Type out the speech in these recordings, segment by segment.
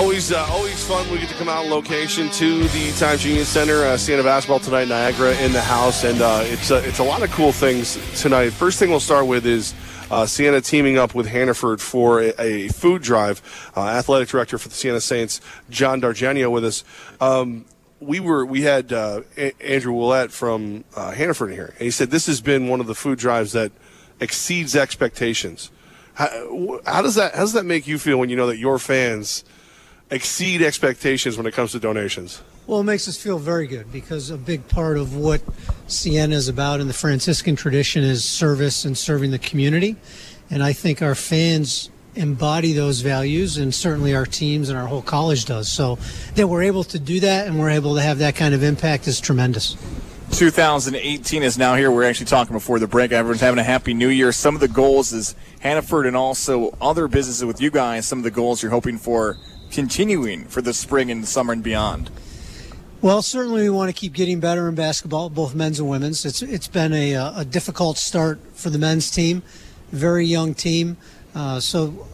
Always fun. We get to come out on location to the Times Union Center. Siena basketball tonight, Niagara in the house, and it's a lot of cool things tonight. First thing we'll start with is Siena teaming up with Hannaford for a food drive. Athletic director for the Siena Saints, John Dargenio, with us. We had Andrew Willett from Hannaford here, and he said this has been one of the food drives that exceeds expectations. How does that make you feel when you know that your fans exceed expectations when it comes to donations? Well, it makes us feel very good because a big part of what Siena is about in the Franciscan tradition is service and serving the community. And I think our fans embody those values, and certainly our teams and our whole college does. So that we're able to do that and we're able to have that kind of impact is tremendous. 2018 is now here. We're actually talking before the break. Everyone's having a happy new year. Some of the goals is Hannaford and also other businesses with you guys. Some of the goals you're hoping for continuing for the spring and the summer and beyond. Well, certainly we want to keep getting better in basketball, both men's and women's. It's been a difficult start for the men's team, very young team. So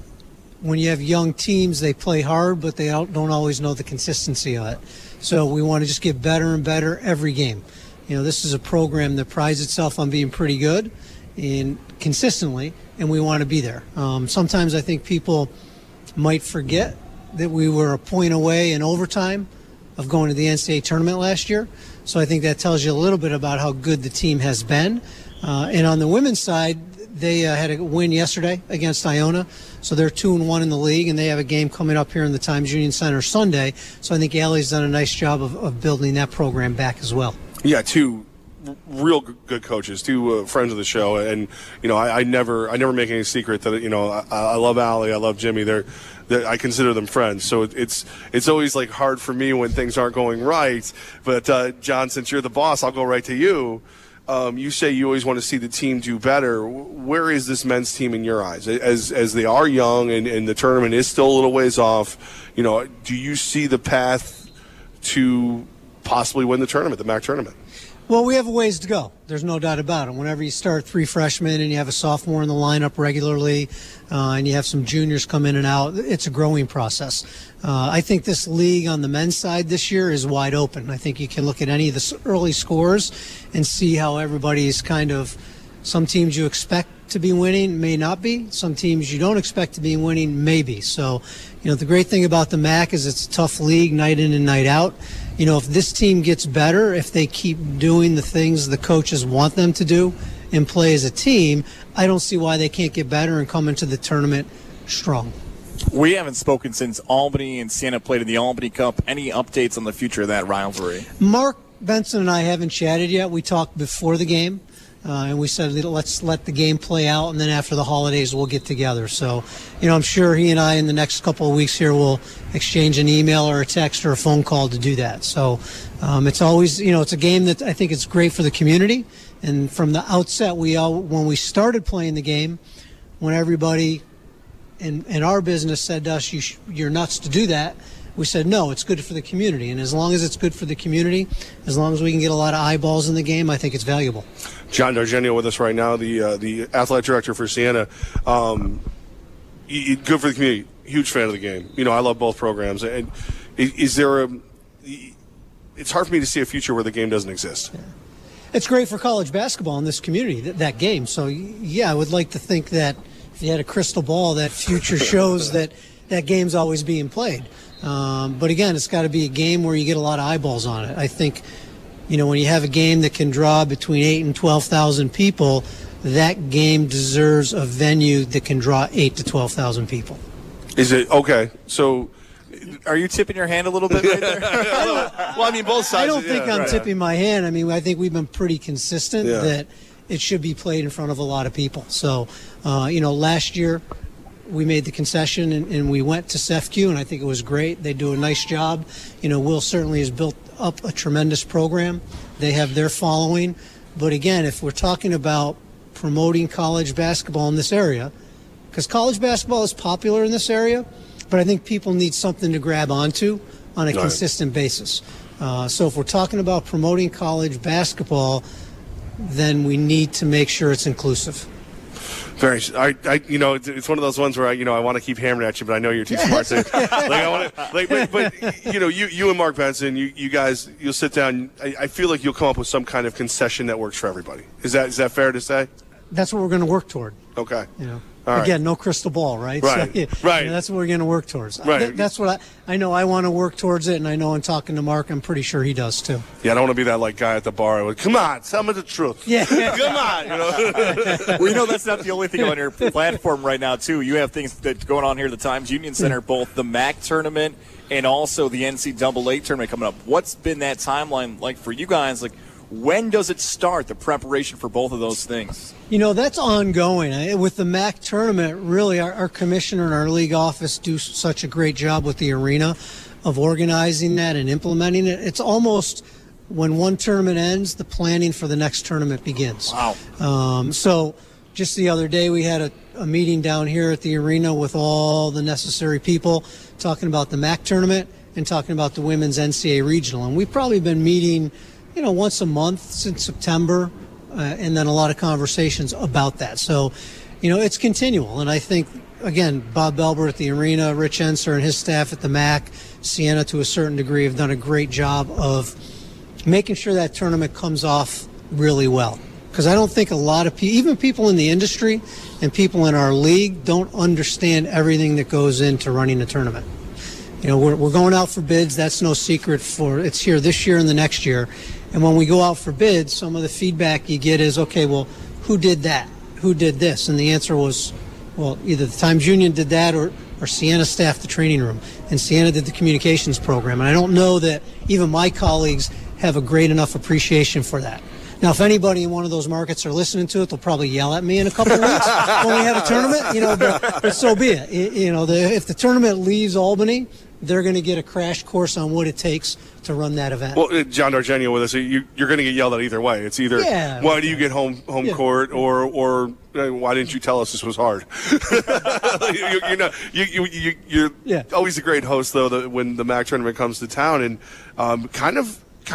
when you have young teams, they play hard, but they don't always know the consistency of it. So we want to just get better and better every game. You know, this is a program that prides itself on being pretty good and consistently, and we want to be there. Sometimes I think people might forget that we were a point away in overtime of going to the NCAA tournament last year. So I think that tells you a little bit about how good the team has been. And on the women's side, they had a win yesterday against Iona. So they're 2-1 in the league, and they have a game coming up here in the Times Union Center Sunday. So I think Allie's done a nice job of building that program back as well. Yeah, two real good coaches, two friends of the show, and I never make any secret that I love Allie, I love Jimmy. I consider them friends, so it's always like hard for me when things aren't going right. But John, since you're the boss, I'll go right to you. You say you always want to see the team do better. Where is this men's team in your eyes? As they are young and the tournament is still a little ways off, do you see the path to possibly win the tournament, the MAC tournament? Well, we have a ways to go. There's no doubt about it. Whenever you start 3 freshmen and you have a sophomore in the lineup regularly and you have some juniors come in and out, it's a growing process. I think this league on the men's side this year is wide open. I think you can look at any of the early scores and see how everybody's kind of, some teams you expect to be winning may not be. Some teams you don't expect to be winning may be. So, the great thing about the MAC is it's a tough league night in and night out. If this team gets better, if they keep doing the things the coaches want them to do and play as a team, I don't see why they can't get better and come into the tournament strong. We haven't spoken since Albany and Siena played in the Albany Cup. Any updates on the future of that rivalry? Mark Benson and I haven't chatted yet. We talked before the game. And we said, let's let the game play out, and then after the holidays, we'll get together. So, I'm sure he and I in the next couple of weeks here will exchange an email or a text or a phone call to do that. So it's always, it's a game that I think it's great for the community. And from the outset, when we started playing the game, when everybody in our business said to us, you're nuts to do that, we said, no, it's good for the community. And as long as it's good for the community, as long as we can get a lot of eyeballs in the game, I think it's valuable. John Dargenio with us right now, the athletic director for Siena. Good for the community. Huge fan of the game. I love both programs. And it's hard for me to see a future where the game doesn't exist. Yeah. It's great for college basketball in this community, that game. So, yeah, I would like to think that if you had a crystal ball, that future shows that game's always being played. But again, it's got to be a game where you get a lot of eyeballs on it. I think, when you have a game that can draw between 8,000 and 12,000 people, that game deserves a venue that can draw 8,000 to 12,000 people. Is it okay? So, are you tipping your hand a little bit right there? Both sides. I don't think I'm tipping my hand. I think we've been pretty consistent that it should be played in front of a lot of people. So, last year, we made the concession and we went to SEFCU, and I think it was great. They do a nice job. Will certainly has built up a tremendous program. They have their following. But again, if we're talking about promoting college basketball in this area, because college basketball is popular in this area, but I think people need something to grab onto on a consistent basis. So if we're talking about promoting college basketball, then we need to make sure it's inclusive. Very. It's one of those ones where I want to keep hammering at you, but I know you're too smart to. But you and Mark Benson, you guys, you'll sit down. I feel like you'll come up with some kind of concession that works for everybody. Is that fair to say? That's what we're going to work toward. Okay. All right. No crystal ball, right? Right. So, right. That's what we're going to work towards. Right. That's what I know. I want to work towards it, and I know in talking to Mark, I'm pretty sure he does too. Yeah, I don't want to be that guy at the bar. Come on, tell me the truth. Yeah. Come on. Well, that's not the only thing on your platform right now, too. You have things that's going on here at the Times Union Center, both the MAC tournament and also the NCAA tournament coming up. What's been that timeline like for you guys? When does it start, the preparation for both of those things? That's ongoing. With the MAC tournament, really, our commissioner and our league office do such a great job with the arena of organizing that and implementing it. It's almost when one tournament ends, the planning for the next tournament begins. Wow. So just the other day, we had a meeting down here at the arena with all the necessary people talking about the MAC tournament and talking about the women's NCAA regional. And we've probably been meeting once a month since September, and then a lot of conversations about that. So, it's continual. And I think, again, Bob Belber at the arena, Rich Enser and his staff at the MAC, Sienna to a certain degree have done a great job of making sure that tournament comes off really well. Because I don't think a lot of people, even people in the industry and people in our league, don't understand everything that goes into running a tournament. We're going out for bids. That's no secret. It's here this year and the next year. And when we go out for bids, some of the feedback you get is, okay, well, who did that? Who did this? And the answer was, well, either the Times Union did that or Sienna staffed the training room. And Sienna did the communications program. And I don't know that even my colleagues have a great enough appreciation for that. Now, if anybody in one of those markets are listening to it, they'll probably yell at me in a couple of weeks when we have a tournament, but so be it. If the tournament leaves Albany, they're going to get a crash course on what it takes to run that event. Well, John Dargenio with us, you're going to get yelled at either way. It's either why do you get home court or why didn't you tell us this was hard? You're always a great host though when the MAC tournament comes to town, and kind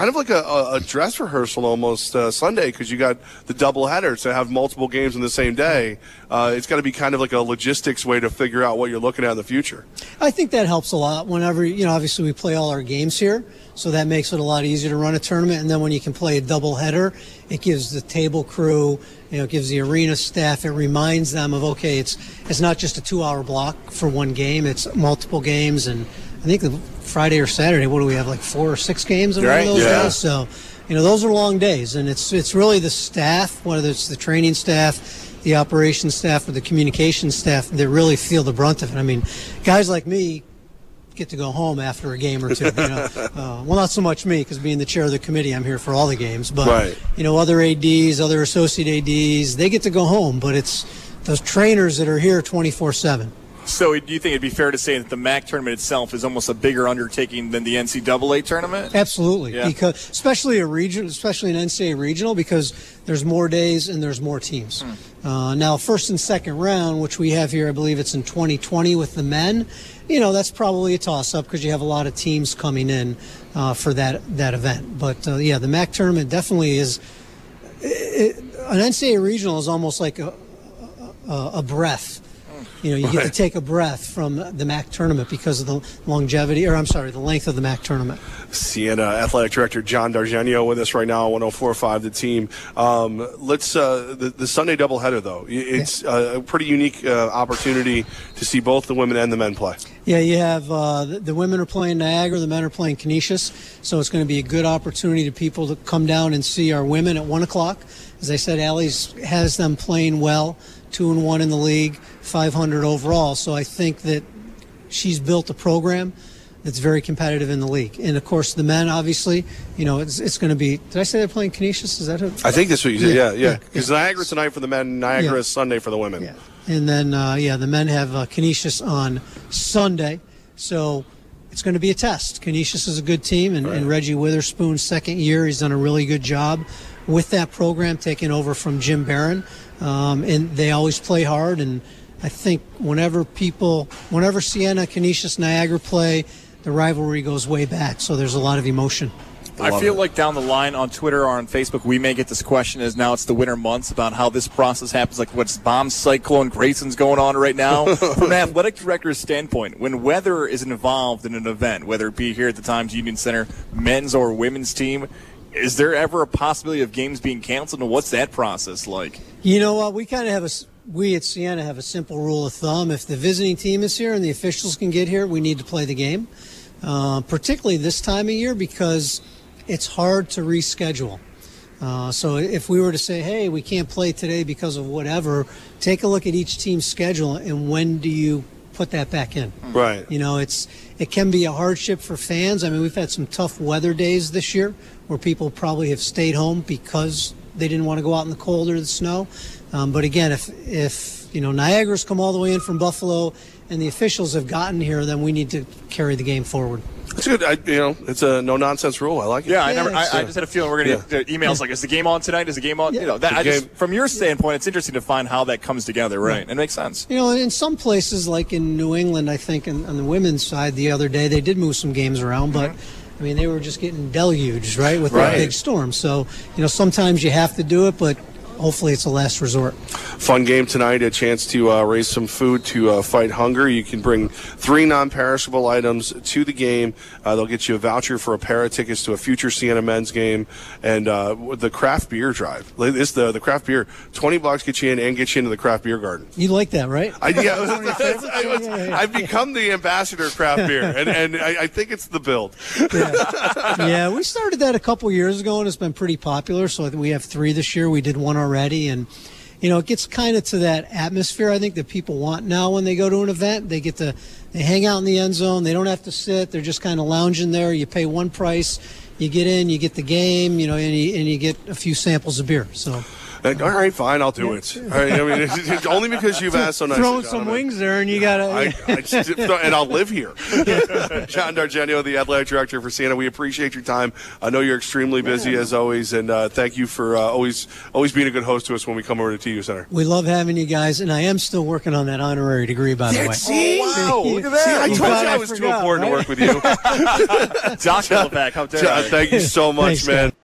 of like a dress rehearsal almost Sunday, because you got the doubleheader to have multiple games in the same day. It's got to be kind of like a logistics way to figure out what you're looking at in the future. I think that helps a lot whenever, obviously we play all our games here, so that makes it a lot easier to run a tournament. And then when you can play a doubleheader, it gives the table crew, it gives the arena staff, it reminds them of, okay, it's not just a 2-hour block for one game, it's multiple games. And I think the Friday or Saturday, what do we have, 4 or 6 games in one of those days? So, those are long days, and it's really the staff, whether it's the training staff, the operations staff, or the communications staff, that really feel the brunt of it. I mean, guys like me get to go home after a game or two. Well, not so much me, because being the chair of the committee, I'm here for all the games. But, other ADs, other associate ADs, they get to go home, but it's those trainers that are here 24/7. So do you think it'd be fair to say that the MAC tournament itself is almost a bigger undertaking than the NCAA tournament? Absolutely, because especially an NCAA regional, because there's more days and there's more teams. Now, first and second round, which we have here, I believe it's in 2020 with the men, that's probably a toss-up because you have a lot of teams coming in for that event. But, the MAC tournament definitely is an NCAA regional is almost like a breath. You get to take a breath from the MAC tournament because of the the length of the MAC tournament. Sienna Athletic Director John Dargenio with us right now on 104.5 The Team. Let's the Sunday doubleheader, though. It's a pretty unique opportunity to see both the women and the men play. Yeah, you have the women are playing Niagara, the men are playing Canisius, so it's going to be a good opportunity to people to come down and see our women at 1 o'clock. As I said, Allie's has them playing well, 2-1 in the league, 500 overall. So I think that she's built a program that's very competitive in the league. And of course, the men, obviously, it's going to be. Did I say they're playing Canisius? Is that who? I think that's what you said. Yeah. Because Niagara tonight for the men, Niagara is Sunday for the women. Yeah. And then, the men have Canisius on Sunday. So it's going to be a test. Canisius is a good team, and Reggie Witherspoon's second year, he's done a really good job with that program, taking over from Jim Barron. And they always play hard, and I think whenever Sienna, Canisius, Niagara play, the rivalry goes way back, so there's a lot of emotion. I feel like down the line on Twitter or on Facebook, we may get this question as now it's the winter months about how this process happens, like what's bomb cyclone Grayson's going on right now. From an athletic director's standpoint, when weather is involved in an event, whether it be here at the Times Union Center, men's or women's team, is there ever a possibility of games being canceled, and what's that process like? You know what? We at Siena have a simple rule of thumb. If the visiting team is here and the officials can get here, we need to play the game, particularly this time of year because it's hard to reschedule. So if we were to say, hey, we can't play today because of whatever, take a look at each team's schedule and when do you put that back in? Right. You know, it can be a hardship for fans. I mean, we've had some tough weather days this year where people probably have stayed home because they didn't want to go out in the cold or the snow. But again, if Niagara's come all the way in from Buffalo and the officials have gotten here, then we need to carry the game forward. It's good. It's a no-nonsense rule. I like it. Yeah, I just had a feeling we're going to get emails like, is the game on tonight? Is the game on? Yeah. From your standpoint, it's interesting to find how that comes together, right? It makes sense. In some places, like in New England, I think on the women's side the other day, they did move some games around, but I mean, they were just getting deluged, right, with that big storm. So, sometimes you have to do it, but hopefully it's a last resort. Fun game tonight, a chance to raise some food to fight hunger. You can bring 3 non-perishable items to the game. They'll get you a voucher for a pair of tickets to a future Siena men's game and the craft beer drive. The craft beer, $20 gets you in and gets you into the craft beer garden. You like that, right? I've become the ambassador of craft beer, and I think it's the build. Yeah, we started that a couple years ago, and it's been pretty popular. So we have 3 this year. We did 1 already, and it gets kind of to that atmosphere I think that people want now when they go to an event. They hang out in the end zone. They don't have to sit. They're just kind of lounging there. You pay one price, you get in, you get the game, and you get a few samples of beer. So. All right, fine, I'll do it. All right, I mean, it's only because you've asked so nicely. Throwing some wings there, and you gotta. And I'll live here. John Dargenio, the athletic director for Siena. We appreciate your time. I know you're extremely busy as always, and thank you for always being a good host to us when we come over to TU Center. We love having you guys, and I am still working on that honorary degree, by the way. See? Oh, wow, look at that! See, I told you I was too important to work with you. Dr. Levack, how dare you? John, thank you so much, Thanks, man. guys.